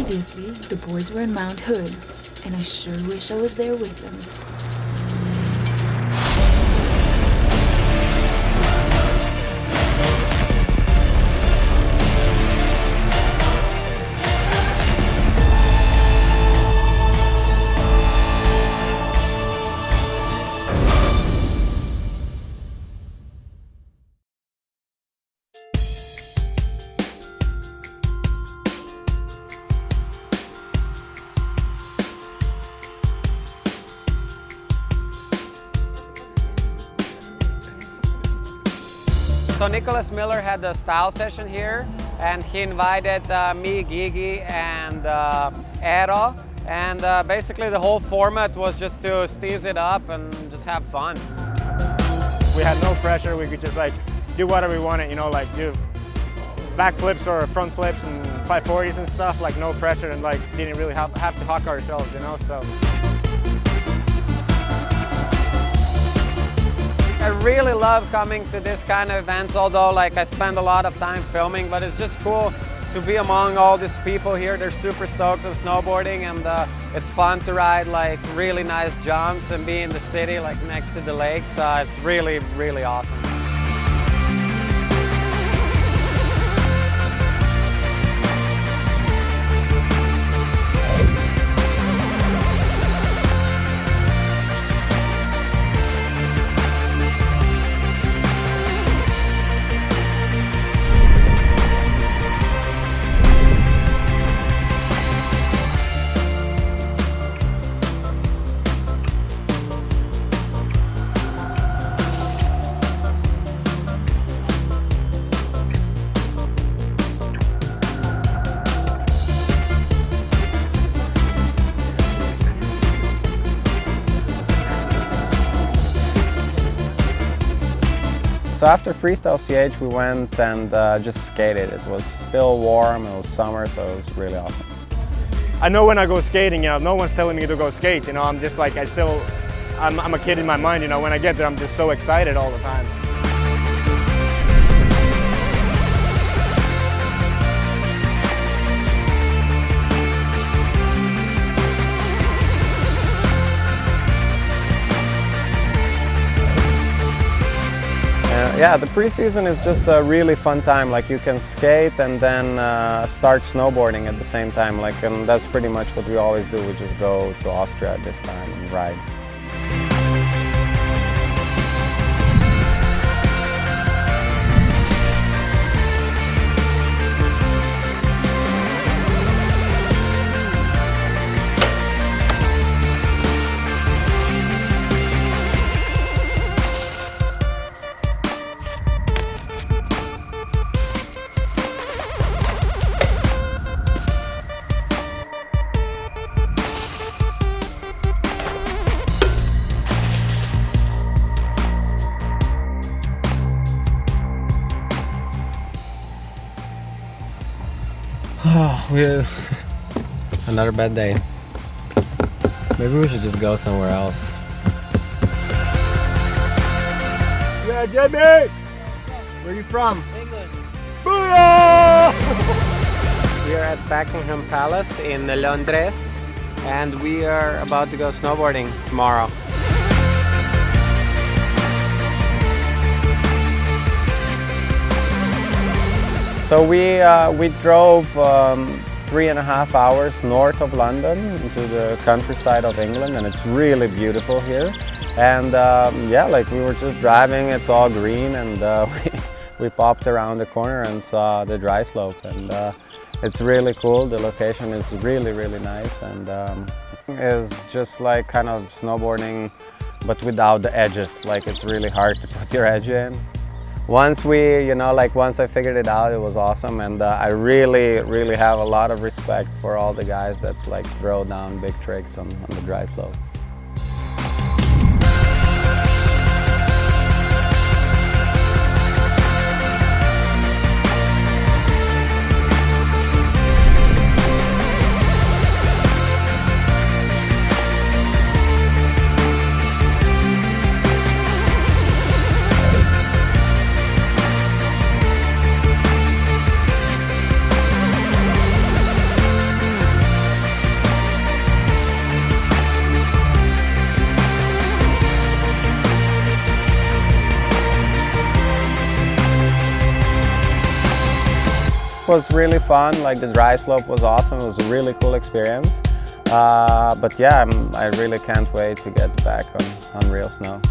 Previously, the boys were in Mount Hood, and I sure wish I was there with them. So Nicholas Miller had the style session here, and he invited me, Gigi, and Eero, and basically the whole format was just to tease it up and just have fun. We had no pressure. We could just like do whatever we wanted, you know, like do backflips or front flips and 540s and stuff, like no pressure, and like didn't really have to huck ourselves, you know. So I really love coming to this kind of events, although like I spend a lot of time filming, but it's just cool to be among all these people here. They're super stoked on snowboarding, and it's fun to ride like really nice jumps and be in the city like next to the lakes. It's really, really awesome. So after Freestyle.ch we went and just skated. It was still warm, it was summer, so it was really awesome. I know when I go skating, you know, no one's telling me to go skate, you know, I'm just like, I'm a kid in my mind, you know, when I get there I'm just so excited all the time. Yeah, the pre-season is just a really fun time. Like you can skate and then start snowboarding at the same time. Like, and that's pretty much what we always do. We just go to Austria at this time and ride. Another bad day. Maybe we should just go somewhere else. Yeah, Jimmy! Where are you from? England. Booyah! We are at Buckingham Palace in Londres, and we are about to go snowboarding tomorrow. So we drove 3.5 hours north of London into the countryside of England, and it's really beautiful here. And yeah, like we were just driving, it's all green, and we popped around the corner and saw the dry slope, and it's really cool. The location is really, really nice, and it's just like kind of snowboarding, but without the edges. Like it's really hard to put your edge in. Once once I figured it out, it was awesome, and I really, really have a lot of respect for all the guys that like throw down big tricks on the dry slope. was really fun. Like the dry slope was awesome. It was a really cool experience. But yeah, I really can't wait to get back on real snow.